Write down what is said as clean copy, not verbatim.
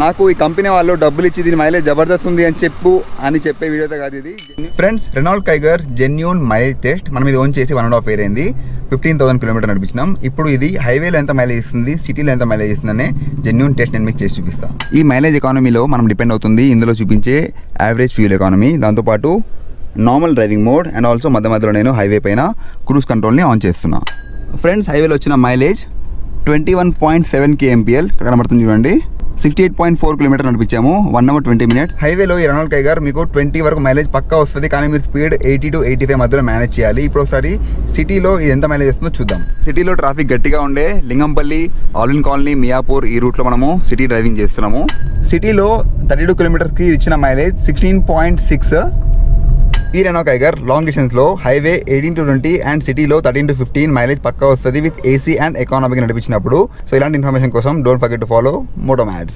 నాకు ఈ కంపెనీ వాళ్ళు డబ్బులు ఇచ్చి దీని మైలేజ్ జబర్దస్త్ ఉంది అని చెప్పే వీడియోతో కాదు ఇది. Friends, Renault Kiger genuine mileage test మనం ఇది ఓన్ చేసి 1.5 year అయింది. 15,000 kilometers నడిపించినాం. ఇప్పుడు ఇది హైవేలో ఎంత మైలేజ్ ఇస్తుంది, సిటీలో ఎంత మైలేజ్ ఇస్తుందనే జెన్యూన్ టెస్ట్ నేను మీకు చేసి చూపిస్తాను. ఈ మైలేజ్ ఎకానమీలో మనం డిపెండ్ అవుతుంది ఇందులో చూపించే యావరేజ్ ఫ్యూల్ ఎకానమీ, దాంతోపాటు normal driving mode and also మధ్యలో నేను హైవే పైన క్రూజ్ కంట్రోల్ని ఆన్ చేస్తున్నా. ఫ్రెండ్స్, హైవేలో వచ్చిన మైలేజ్ 21.7 kmpl కనబడుతుంది చూడండి. 68.4 kilometers నడిపించాము. 1 hour 20 minutes. హైవేలో ఈ రెనాల్ట్ కైగర్ మీకు 20 వరకు మైలేజ్ పక్కా వస్తుంది, కానీ మీరు స్పీడ్ 80 to 85 మధ్యలో మేనేజ్ చేయాలి. ఇప్పుడు ఒకసారి సిటీలో ఇది ఎంత మైలేజ్ వస్తుందో చూద్దాం. సిటీలో ట్రాఫిక్ గట్టిగా ఉండే లింగంపల్లి, ఆల్విన్ కాలనీ, మియాపూర్ ఈ రూట్లో మనము సిటీ డ్రైవింగ్ చేస్తున్నాము. సిటీలో 32 kilometersకి ఇచ్చిన మైలేజ్ 16.6. ఈ రెనాల్ట్ కైగర్ లాంగ్ డిస్టెన్స్లో హైవే 18 to 20 అండ్ సిటీలో 13 to 15 మైలేజ్ పక్కా వస్తుంది విత్ ఏసీ అండ్ ఎకానమీకి నడిపించినప్పుడు. సో ఇలాంటి ఇన్ఫర్మేషన్ కోసం don't forget to follow Moto మ్యాడ్స్.